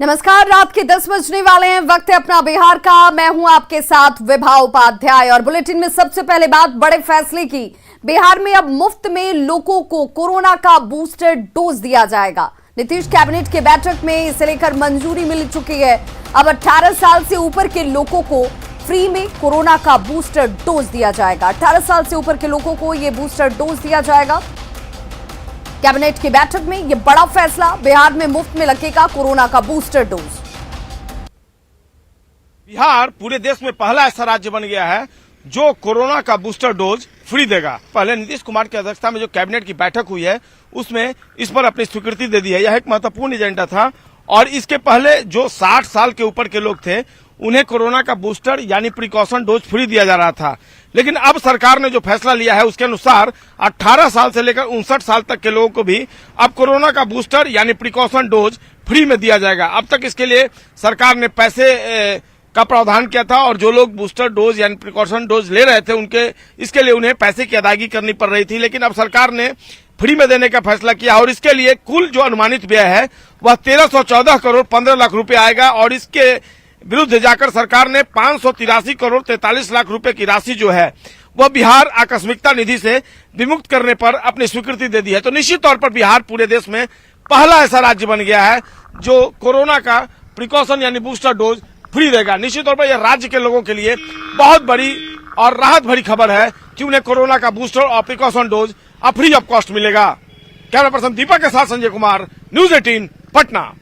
नमस्कार, रात के 10 बजने वाले हैं। वक्त है अपना बिहार का। मैं हूं आपके साथ विभा उपाध्याय और बुलेटिन में सबसे पहले बात बड़े फैसले की। बिहार में अब मुफ्त में लोगों को कोरोना का बूस्टर डोज दिया जाएगा। नीतीश कैबिनेट की बैठक में इसे लेकर मंजूरी मिल चुकी है। अब 18 साल से ऊपर के लोगों को फ्री में कोरोना का बूस्टर डोज दिया जाएगा। 18 साल से ऊपर के लोगों को यह बूस्टर डोज दिया जाएगा। कैबिनेट की बैठक में यह बड़ा फैसला, बिहार में मुफ्त में लगेगा कोरोना का बूस्टर डोज। बिहार पूरे देश में पहला ऐसा राज्य बन गया है जो कोरोना का बूस्टर डोज फ्री देगा। पहले नीतीश कुमार की अध्यक्षता में जो कैबिनेट की बैठक हुई है उसमें इस पर अपनी स्वीकृति दे दी है। यह एक महत्वपूर्ण एजेंडा था और इसके पहले जो 60 साल के ऊपर के लोग थे उन्हें कोरोना का बूस्टर यानी प्रिकॉशन डोज फ्री दिया जा रहा था। लेकिन अब सरकार ने जो फैसला लिया है उसके अनुसार 18 साल से लेकर 59 साल तक के लोगों को भी अब कोरोना का बूस्टर यानी प्रिकॉशन डोज फ्री में दिया जाएगा। अब तक इसके लिए सरकार ने पैसे का प्रावधान किया था और जो लोग बूस्टर डोज यानी प्रिकॉशन डोज ले रहे थे उनके इसके लिए उन्हें पैसे की अदायगी करनी पड़ रही थी। लेकिन अब सरकार ने फ्री में देने का फैसला किया और इसके लिए कुल जो अनुमानित व्यय है वह 1314 करोड़ 15 लाख रुपए आएगा और इसके विरुद्ध जाकर सरकार ने 583 करोड़ 43 लाख रुपए की राशि जो है वह बिहार आकस्मिकता निधि से विमुक्त करने पर अपनी स्वीकृति दे दी है। तो निश्चित तौर पर बिहार पूरे देश में पहला ऐसा राज्य बन गया है जो कोरोना का प्रिकॉशन यानी बूस्टर डोज फ्री देगा। निश्चित तौर पर यह राज्य के लोगों के लिए बहुत बड़ी और राहत भरी खबर है कि उन्हें कोरोना का बूस्टर और प्रिकॉशन डोज अब फ्री ऑफ कॉस्ट मिलेगा। कैमरा पर्सन दीपक के साथ संजय कुमार, न्यूज 18 पटना।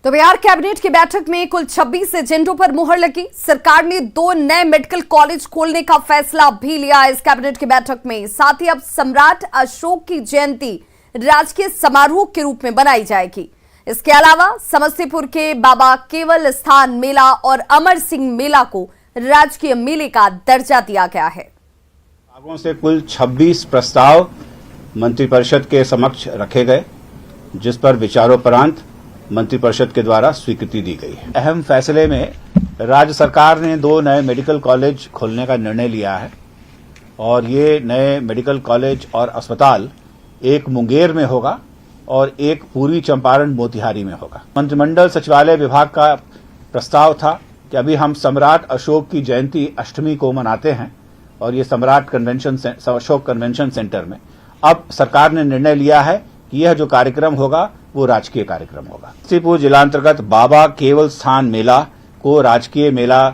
तो बिहार कैबिनेट की बैठक में कुल 26 एजेंडों पर मुहर लगी। सरकार ने 2 नए मेडिकल कॉलेज खोलने का फैसला भी लिया इस कैबिनेट की बैठक में। साथ ही अब सम्राट अशोक की जयंती राजकीय समारोह के रूप में बनाई जाएगी। इसके अलावा समस्तीपुर के बाबा केवल स्थान मेला और अमर सिंह मेला को राजकीय मेले का दर्जा दिया गया है। विभागों से कुल 26 प्रस्ताव मंत्रिपरिषद के समक्ष रखे गए, जिस पर विचारोपरांत मंत्रिपरिषद के द्वारा स्वीकृति दी गई है। अहम फैसले में राज्य सरकार ने 2 नए मेडिकल कॉलेज खोलने का निर्णय लिया है और ये नए मेडिकल कॉलेज और अस्पताल एक मुंगेर में होगा और एक पूर्वी चंपारण मोतिहारी में होगा। मंत्रिमंडल सचिवालय विभाग का प्रस्ताव था कि अभी हम सम्राट अशोक की जयंती अष्टमी को मनाते हैं और ये सम्राट अशोक कन्वेंशन सेंटर में। अब सरकार ने निर्णय लिया है कि यह जो कार्यक्रम होगा वो राजकीय कार्यक्रम होगा। समस्तीपुर जिलांतर्गत बाबा केवल स्थान मेला को राजकीय मेला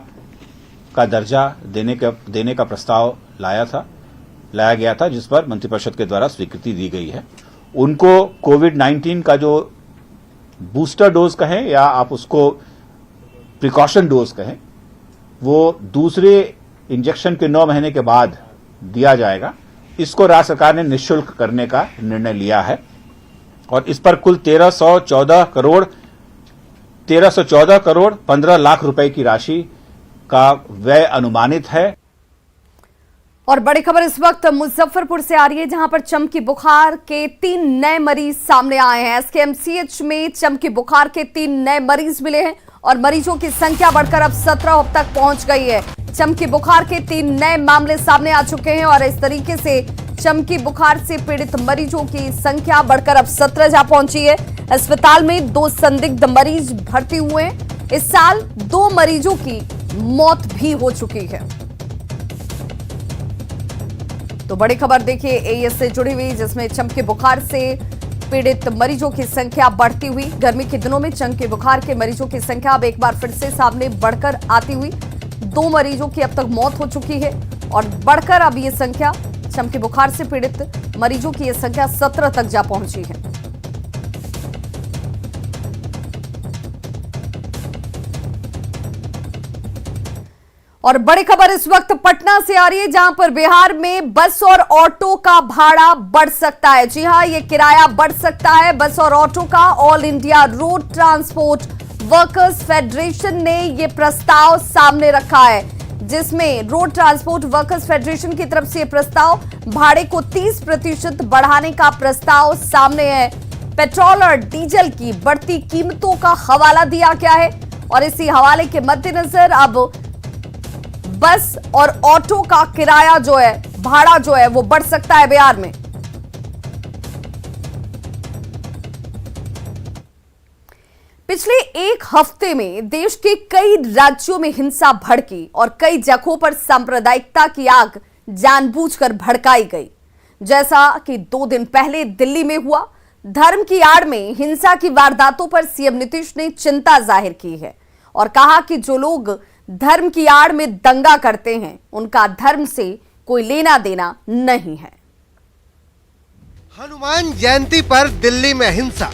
का दर्जा देने का प्रस्ताव लाया गया था, जिस पर मंत्रिपरिषद के द्वारा स्वीकृति दी गई है। उनको कोविड-19 का जो बूस्टर डोज कहें या आप उसको प्रिकॉशन डोज कहें, वो दूसरे इंजेक्शन के 9 महीने के बाद दिया जाएगा। इसको राज्य सरकार ने निःशुल्क करने का निर्णय लिया है और इस पर कुल 1314 करोड़ 15 लाख रुपए की राशि का व्यय अनुमानित है। और बड़ी खबर इस वक्त मुजफ्फरपुर से आ रही है, जहां पर चमकी बुखार के 3 नए मरीज सामने आए हैं। एसकेएमसीएच में चमकी बुखार के 3 नए मरीज मिले हैं और मरीजों की संख्या बढ़कर अब 17 तक पहुंच गई है। चमकी बुखार के 3 नए मामले सामने आ चुके हैं और इस तरीके से चमकी बुखार से पीड़ित मरीजों की संख्या बढ़कर अब 17 जा पहुंची है। अस्पताल में 2 संदिग्ध मरीज भर्ती हुए हैं। इस साल 2 मरीजों की मौत भी हो चुकी है। तो बड़ी खबर देखिए एईएस से जुड़ी हुई, जिसमें चमकी बुखार से पीड़ित मरीजों की संख्या बढ़ती हुई। गर्मी के दिनों में चमकी बुखार के मरीजों की संख्या अब एक बार फिर से सामने बढ़कर आती हुई। 2 मरीजों की अब तक मौत हो चुकी है और बढ़कर अब ये संख्या चमकी बुखार से पीड़ित मरीजों की यह संख्या 17 तक जा पहुंची है। और बड़ी खबर इस वक्त पटना से आ रही है, जहां पर बिहार में बस और ऑटो का भाड़ा बढ़ सकता है। जी हां, यह किराया बढ़ सकता है बस और ऑटो का। All India road transport workers federation ने यह प्रस्ताव सामने रखा है, जिसमें रोड ट्रांसपोर्ट वर्कर्स फेडरेशन की तरफ से प्रस्ताव भाड़े को 30% बढ़ाने का प्रस्ताव सामने है। पेट्रोल और डीजल की बढ़ती कीमतों का हवाला दिया गया है और इसी हवाले के मद्देनजर अब बस और ऑटो का किराया जो है, भाड़ा जो है वो बढ़ सकता है बिहार में। पिछले एक हफ्ते में देश के कई राज्यों में हिंसा भड़की और कई जगहों पर सांप्रदायिकता की आग जानबूझकर भड़काई गई। जैसा कि 2 दिन पहले दिल्ली में हुआ, धर्म की आड़ में हिंसा की वारदातों पर सीएम नीतीश ने चिंता जाहिर की है और कहा कि जो लोग धर्म की आड़ में दंगा करते हैं उनका धर्म से कोई लेना देना नहीं है। हनुमान जयंती पर दिल्ली में हिंसा।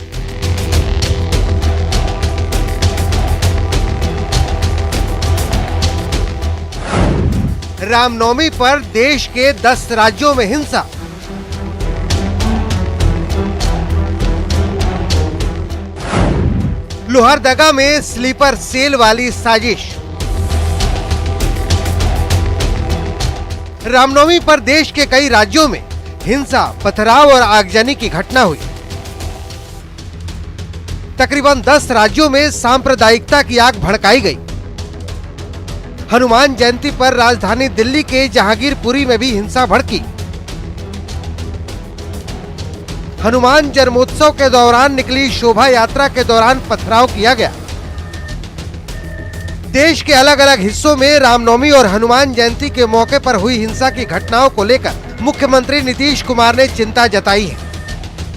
रामनवमी पर देश के 10 राज्यों में हिंसा। लोहरदगा में स्लीपर सेल वाली साजिश। रामनवमी पर देश के कई राज्यों में हिंसा, पथराव और आगजनी की घटना हुई। तकरीबन 10 राज्यों में सांप्रदायिकता की आग भड़काई गई। हनुमान जयंती पर राजधानी दिल्ली के जहांगीरपुरी में भी हिंसा भड़की। हनुमान जन्मोत्सव के दौरान निकली शोभा यात्रा के दौरान पथराव किया गया। देश के अलग अलग हिस्सों में रामनवमी और हनुमान जयंती के मौके पर हुई हिंसा की घटनाओं को लेकर मुख्यमंत्री नीतीश कुमार ने चिंता जताई है।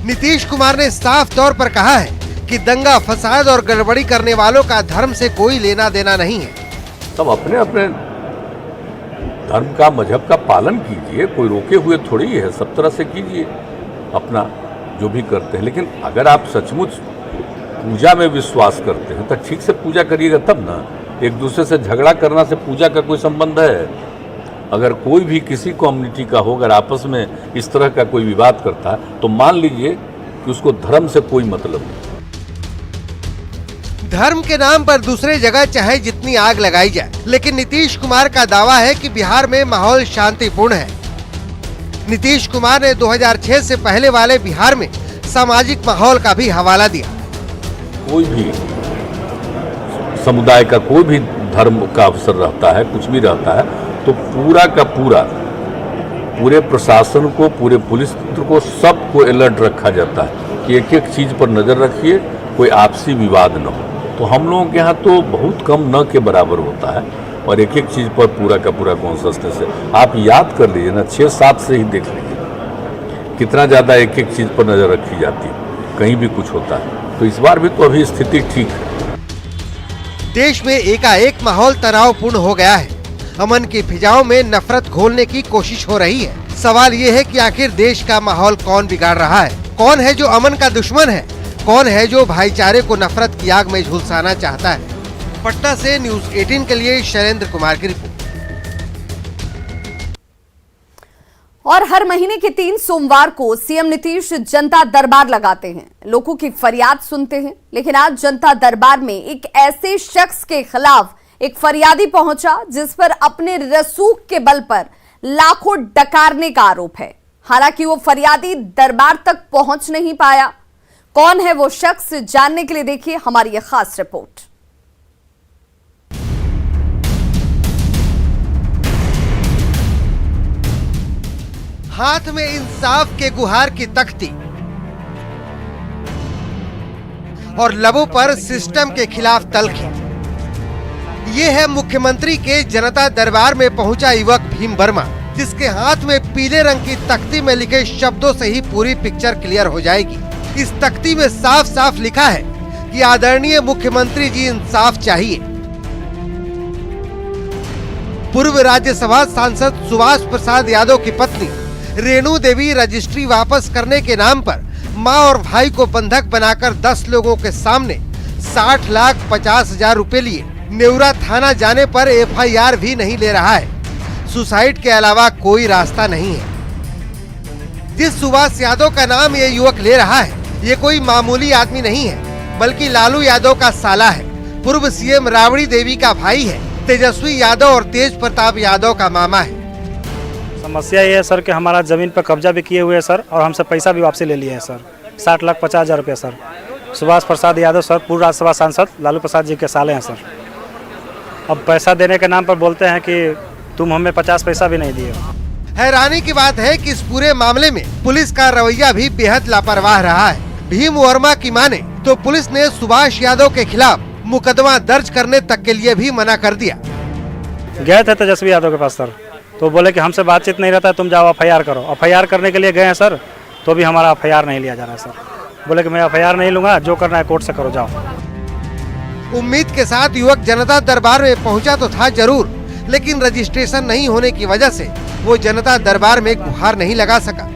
नीतीश कुमार ने साफ तौर पर कहा है कि दंगा, फसाद और गड़बड़ी करने वालों का धर्म से कोई लेना देना नहीं है। सब अपने अपने धर्म का, मजहब का पालन कीजिए, कोई रोके हुए थोड़ी है, सब तरह से कीजिए अपना जो भी करते हैं। लेकिन अगर आप सचमुच पूजा में विश्वास करते हैं तो ठीक से पूजा करिएगा तब ना। एक दूसरे से झगड़ा करना से पूजा का कोई संबंध है? अगर कोई भी किसी कम्युनिटी का हो, अगर आपस में इस तरह का कोई विवाद करता है तो मान लीजिए कि उसको धर्म से कोई मतलब नहीं। धर्म के नाम पर दूसरे जगह चाहे जितनी आग लगाई जाए, लेकिन नीतीश कुमार का दावा है कि बिहार में माहौल शांतिपूर्ण है। नीतीश कुमार ने 2006 से पहले वाले बिहार में सामाजिक माहौल का भी हवाला दिया। कोई भी समुदाय का कोई भी धर्म का अवसर रहता है, कुछ भी रहता है, तो पूरा का पूरा पूरे प्रशासन को, पूरे पुलिस तंत्र को, सबको अलर्ट रखा जाता है कि एक एक चीज पर नजर रखिए, कोई आपसी विवाद न हो। तो हम लोगों के यहाँ तो बहुत कम न के बराबर होता है और एक एक चीज पर पूरा का पूरा कॉन्शसनेस है। आप याद कर लीजिए ना, 6-7 से ही देख लीजिए कितना ज्यादा एक एक चीज पर नजर रखी जाती है, कहीं भी कुछ होता है। तो इस बार भी तो अभी स्थिति ठीक है। देश में एकाएक माहौल तनावपूर्ण हो गया है। अमन की फिजाओं में नफरत घोलने की कोशिश हो रही है। सवाल ये है कि आखिर देश का माहौल कौन बिगाड़ रहा है? कौन है जो अमन का दुश्मन है? कौन है जो भाईचारे को नफरत की आग में झुलसाना चाहता है? पटना से न्यूज़ 18 के लिए शैलेंद्र कुमार की रिपोर्ट। और हर महीने के 3 सोमवार को सीएम नीतीश जनता दरबार लगाते हैं, लोगों की फरियाद सुनते हैं। लेकिन आज जनता दरबार में एक ऐसे शख्स के खिलाफ एक फरियादी पहुंचा जिस पर अपने रसूख के बल पर लाखों डकारने का आरोप है। हालांकि वो फरियादी दरबार तक पहुंच नहीं पाया। कौन है वो शख्स, जानने के लिए देखिए हमारी ये खास रिपोर्ट। हाथ में इंसाफ के गुहार की तख्ती और लबों पर सिस्टम के खिलाफ तलखी। ये है मुख्यमंत्री के जनता दरबार में पहुंचा युवक भीम वर्मा, जिसके हाथ में पीले रंग की तख्ती में लिखे शब्दों से ही पूरी पिक्चर क्लियर हो जाएगी। इस तख्ती में साफ साफ लिखा है कि आदरणीय मुख्यमंत्री जी, इंसाफ चाहिए। पूर्व राज्यसभा सांसद सुभाष प्रसाद यादव की पत्नी रेणु देवी रजिस्ट्री वापस करने के नाम पर मां और भाई को बंधक बनाकर 10 लोगों के सामने 60,50,000 रुपए लिए नेवरा थाना जाने पर FIR भी नहीं ले रहा है। सुसाइड के अलावा कोई रास्ता नहीं है। जिस सुभाष यादव का नाम ये युवक ले रहा है, ये कोई मामूली आदमी नहीं है, बल्कि लालू यादव का साला है। पूर्व सीएम राबड़ी देवी का भाई है। तेजस्वी यादव और तेज प्रताप यादव का मामा है। समस्या ये है सर कि हमारा ज़मीन पर कब्जा भी किए हुए हैं सर, और हमसे पैसा भी वापसी ले लिए हैं सर, 60,50,000 रुपये सर। सुभाष प्रसाद यादव सर पूर्व राज्यसभा सांसद लालू प्रसाद जी के साले हैं सर। अब पैसा देने के नाम पर बोलते हैं कि तुम हमें 50 पैसा भी नहीं दिए। हैरानी की बात है कि इस पूरे मामले में पुलिस का रवैया भी बेहद लापरवाह रहा है। भीम वर्मा की माने तो पुलिस ने सुभाष यादव के खिलाफ मुकदमा दर्ज करने तक के लिए भी मना कर दिया। गए थे तेजस्वी यादव के पास सर, तो बोले कि हमसे बातचीत नहीं रहता है, तुम जाओ एफआईआर करो। एफआईआर करने के लिए गए हैं सर, तो भी हमारा एफआईआर नहीं लिया जा रहा है सर। बोले कि मैं एफआईआर नहीं लूंगा, जो करना है कोर्ट से करो, जाओ। उम्मीद के साथ युवक जनता दरबार में पहुंचा तो था जरूर, लेकिन रजिस्ट्रेशन नहीं होने की वजह से वो जनता दरबार में गुहार नहीं लगा सका।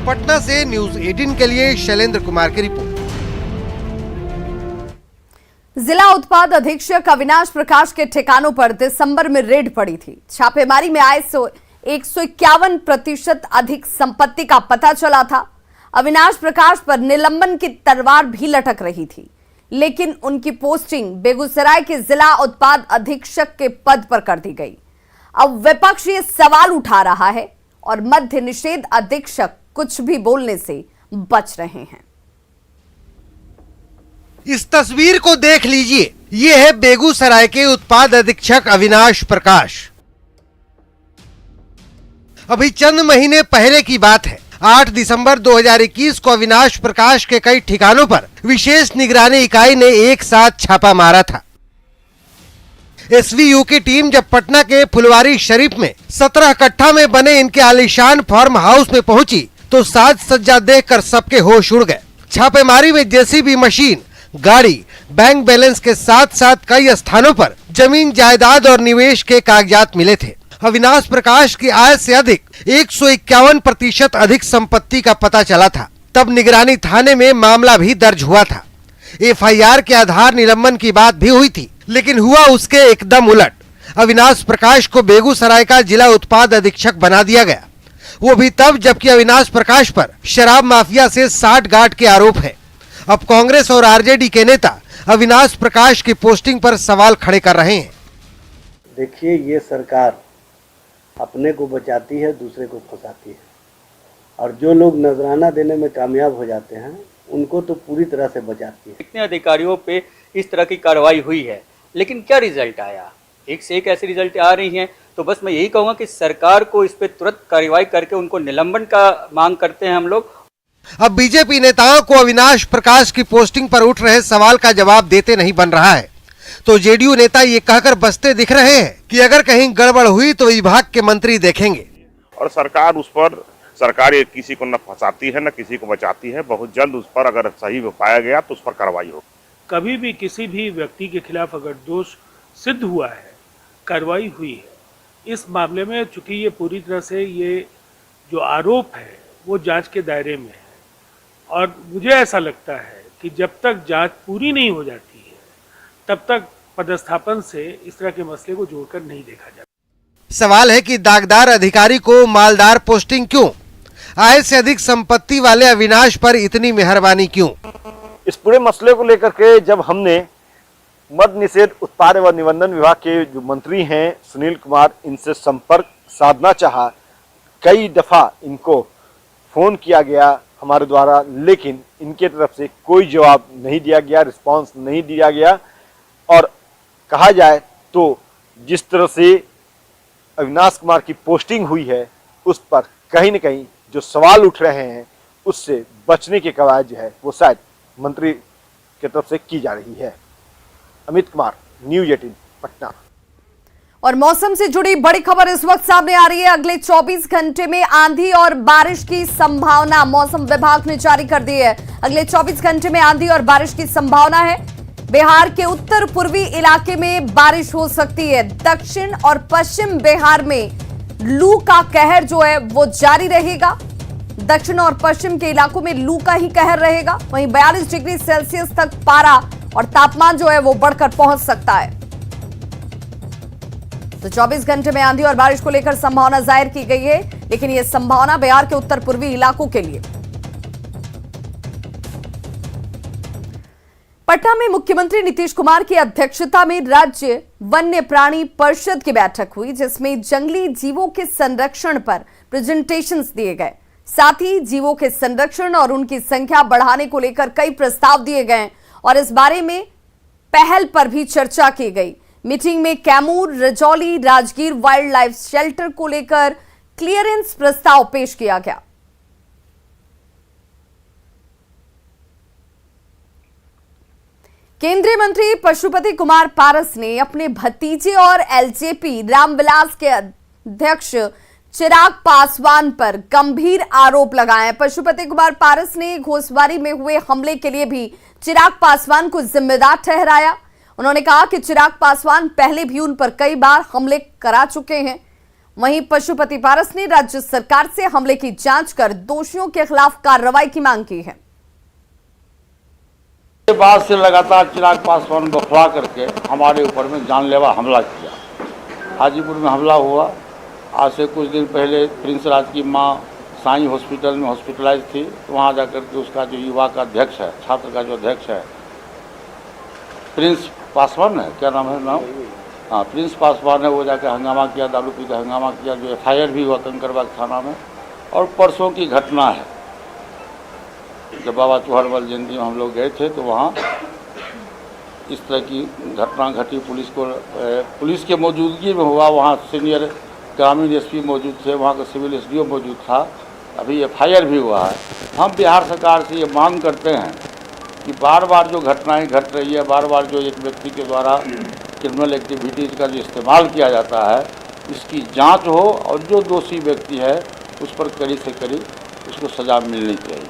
पटना से न्यूज 18 के लिए शैलेंद्र कुमार की रिपोर्ट। जिला उत्पाद अधीक्षक अविनाश प्रकाश के ठिकानों पर दिसंबर में रेड पड़ी थी। छापेमारी में आए 151% अधिक संपत्ति का पता चला था। अविनाश प्रकाश पर निलंबन की तलवार भी लटक रही थी, लेकिन उनकी पोस्टिंग बेगूसराय के जिला उत्पाद अधीक्षक के पद पर कर दी गई। अब विपक्ष ये सवाल उठा रहा है और मद्य निषेध अधीक्षक कुछ भी बोलने से बच रहे हैं। इस तस्वीर को देख लीजिए, ये है बेगूसराय के उत्पाद अधीक्षक अविनाश प्रकाश। अभी चंद महीने पहले की बात है। 8 दिसंबर 2021 को अविनाश प्रकाश के कई ठिकानों पर विशेष निगरानी इकाई ने एक साथ छापा मारा था। एसवीयू की टीम जब पटना के फुलवारी शरीफ में 17 कट्ठा में बने इनके आलीशान फार्म हाउस में पहुंची तो साज सज्जा देखकर सबके होश उड़ गए। छापेमारी में जेसीबी मशीन, गाड़ी, बैंक बैलेंस के साथ साथ कई स्थानों पर जमीन जायदाद और निवेश के कागजात मिले थे। अविनाश प्रकाश की आय से अधिक 151% अधिक संपत्ति का पता चला था। तब निगरानी थाने में मामला भी दर्ज हुआ था। एफआईआर के आधार निलंबन की बात भी हुई थी, लेकिन हुआ उसके एकदम उलट। अविनाश प्रकाश को बेगूसराय का जिला उत्पाद अधीक्षक बना दिया गया, वो भी तब जबकि अविनाश प्रकाश पर शराब माफिया से साठगांठ के आरोप है। अब कांग्रेस और आरजेडी के नेता अविनाश प्रकाश की पोस्टिंग पर सवाल खड़े कर रहे हैं। देखिए, ये सरकार अपने को बचाती है, दूसरे को फंसाती है, और जो लोग नजराना देने में कामयाब हो जाते हैं उनको तो पूरी तरह से बचाती है। कितने अधिकारियों पे इस तरह की कार्रवाई हुई है, लेकिन क्या रिजल्ट आया? एक से एक ऐसे रिजल्ट आ रही हैं। तो बस मैं यही कहूँगा कि सरकार को इस पे तुरंत कार्रवाई करके उनको निलंबन का मांग करते हैं हम लोग। अब बीजेपी नेताओं को अविनाश प्रकाश की पोस्टिंग पर उठ रहे सवाल का जवाब देते नहीं बन रहा है, तो जेडीयू नेता ये कहकर बसते दिख रहे हैं कि अगर कहीं गड़बड़ हुई तो विभाग के मंत्री देखेंगे। और सरकार ये किसी को न फंसाती है न किसी को बचाती है। बहुत जल्द उस पर अगर सही पाया गया तो उस पर कार्रवाई हो। कभी भी किसी भी व्यक्ति के खिलाफ अगर दोष सिद्ध हुआ है, कार्रवाई हुई है, इस मामले में चूंकि ये पूरी तरह से ये जो आरोप है वो जांच के दायरे में है, और मुझे ऐसा लगता है कि जब तक जांच पूरी नहीं हो जाती है तब तक पदस्थापन से इस तरह के मसले को जोड़कर नहीं देखा जाता। सवाल है कि दागदार अधिकारी को मालदार पोस्टिंग क्यों? आय से अधिक संपत्ति वाले अविनाश पर इतनी मेहरबानी क्यों? इस पूरे मसले को लेकर के जब हमने मद्य निषेध उत्पाद एवं निबंधन विभाग के जो मंत्री हैं सुनील कुमार, इनसे संपर्क साधना चाहा, कई दफा इनको फोन किया गया हमारे द्वारा, लेकिन इनके तरफ से कोई जवाब नहीं दिया गया, रिस्पांस नहीं दिया गया। और कहा जाए तो जिस तरह से अविनाश कुमार की पोस्टिंग हुई है उस पर कहीं न कहीं जो सवाल उठ रहे हैं उससे बचने की कवायद जो है वो शायद मंत्री की तरफ से की जा रही है। अमित कुमार, न्यूज 18 पटना। और मौसम से जुड़ी बड़ी खबर इस वक्त सामने आ रही है। अगले 24 घंटे में आंधी और बारिश की संभावना मौसम विभाग ने जारी कर दी है। अगले 24 घंटे में आंधी और बारिश की संभावना है। बिहार के उत्तर पूर्वी इलाके में बारिश हो सकती है। दक्षिण और पश्चिम बिहार में लू का कहर जो है वो जारी रहेगा। दक्षिण और पश्चिम के इलाकों में लू का ही कहर रहेगा। वहीं 42 डिग्री सेल्सियस तक पारा और तापमान जो है वो बढ़कर पहुंच सकता है। तो 24 घंटे में आंधी और बारिश को लेकर संभावना जाहिर की गई है, लेकिन यह संभावना बिहार के उत्तर पूर्वी इलाकों के लिए। पटना में मुख्यमंत्री नीतीश कुमार की अध्यक्षता में राज्य वन्य प्राणी परिषद की बैठक हुई, जिसमें जंगली जीवों के संरक्षण पर प्रेजेंटेशंस दिए गए। साथ ही जीवों के संरक्षण और उनकी संख्या बढ़ाने को लेकर कई प्रस्ताव दिए गए और इस बारे में पहल पर भी चर्चा की गई। मीटिंग में Kaimur, Rajauli, Rajgir wild life shelter को लेकर क्लियरेंस प्रस्ताव पेश किया गया। केंद्रीय मंत्री पशुपति कुमार पारस ने अपने भतीजे और एलजेपी रामविलास के अध्यक्ष चिराग पासवान पर गंभीर आरोप लगाए। पशुपति कुमार पारस ने घोसवारी में हुए हमले के लिए भी चिराग पासवान को जिम्मेदार ठहराया। उन्होंने कहा कि चिराग पासवान पहले भी उन पर कई बार हमले करा चुके हैं। वहीं पशुपति पारस ने राज्य सरकार से हमले की जांच कर दोषियों के खिलाफ कार्रवाई की मांग की है। के बाद से लगातार चिराग पासवान बफला करके हमारे ऊपर में जानलेवा हमला किया। हाजीपुर में हमला हुआ। आज से कुछ दिन पहले प्रिंस राज की मां साईं हॉस्पिटल में हॉस्पिटलाइज थी, तो वहाँ जाकर के उसका जो युवा का अध्यक्ष है, छात्र का जो अध्यक्ष है, प्रिंस पासवान है, क्या नाम है नाम, हाँ प्रिंस पासवान है, वो जाकर हंगामा किया, दारू पी कर हंगामा किया, जो FIR भी हुआ कंकड़बाग थाना में। और परसों की घटना है, जब बाबा चौहड़मल जयंती में हम लोग गए थे तो वहाँ इस तरह की घटना घटी। पुलिस के मौजूदगी में हुआ। वहाँ सीनियर ग्रामीण SP मौजूद थे, वहाँ का सिविल SDO मौजूद था। अभी FIR भी हुआ है। हम बिहार सरकार से ये मांग करते हैं कि बार बार जो घटनाएं घट रही है, बार बार जो एक व्यक्ति के द्वारा क्रिमिनल एक्टिविटीज़ का जो इस्तेमाल किया जाता है, इसकी जांच हो और जो दोषी व्यक्ति है उस पर कड़ी से कड़ी उसको सजा मिलनी चाहिए।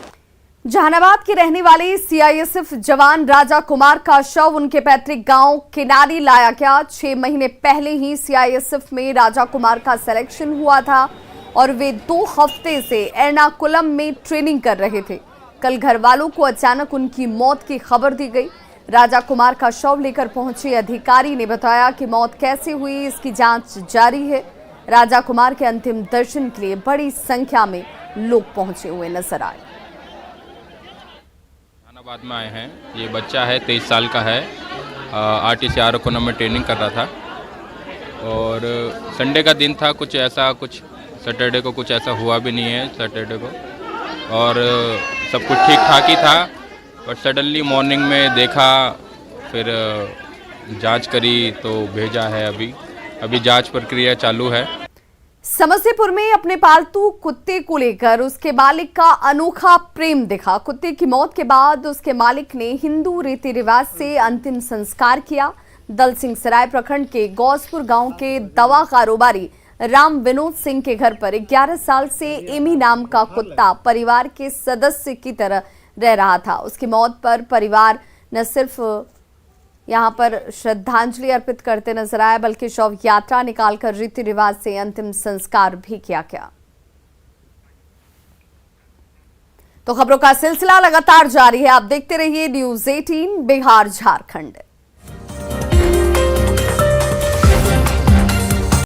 जहानाबाद के रहने वाले CISF जवान राजा कुमार का शव उनके पैतृक गांव किनारी लाया गया। 6 महीने पहले ही CISF में राजा कुमार का सिलेक्शन हुआ था और वे 2 हफ्ते से एर्नाकुलम में ट्रेनिंग कर रहे थे। कल घर वालों को अचानक उनकी मौत की खबर दी गई। राजा कुमार का शव लेकर पहुंचे अधिकारी ने बताया कि मौत कैसे हुई, इसकी जांच जारी है। राजा कुमार के अंतिम दर्शन के लिए बड़ी संख्या में लोग पहुंचे हुए नजर आए। जहानाबाद में आए हैं। ये बच्चा है, 23 साल का है। RTC एर्नाकुलम में ट्रेनिंग कर रहा था और संडे का दिन था। कुछ सैटरडे को कुछ ऐसा हुआ भी नहीं है सैटरडे को, और सब कुछ ठीक ठाक ही था। बट सडनली मॉर्निंग में देखा, फिर जांच करी तो भेजा है। अभी जांच प्रक्रिया चालू है। समस्तीपुर में अपने पालतू कुत्ते को लेकर उसके मालिक का अनोखा प्रेम दिखा। कुत्ते की मौत के बाद उसके मालिक ने हिंदू रीति रिवाज से अंतिम संस्कार किया। दलसिंह सराय प्रखंड के गौसपुर गांव के दवा कारोबारी राम विनोद सिंह के घर पर 11 साल से एमी नाम का कुत्ता परिवार के सदस्य की तरह रह रहा था। उसकी मौत पर परिवार न सिर्फ यहां पर श्रद्धांजलि अर्पित करते नजर आए, बल्कि शव यात्रा निकालकर रीति रिवाज से अंतिम संस्कार भी किया गया। तो खबरों का सिलसिला लगातार जारी है। आप देखते रहिए News 18 बिहार झारखंड।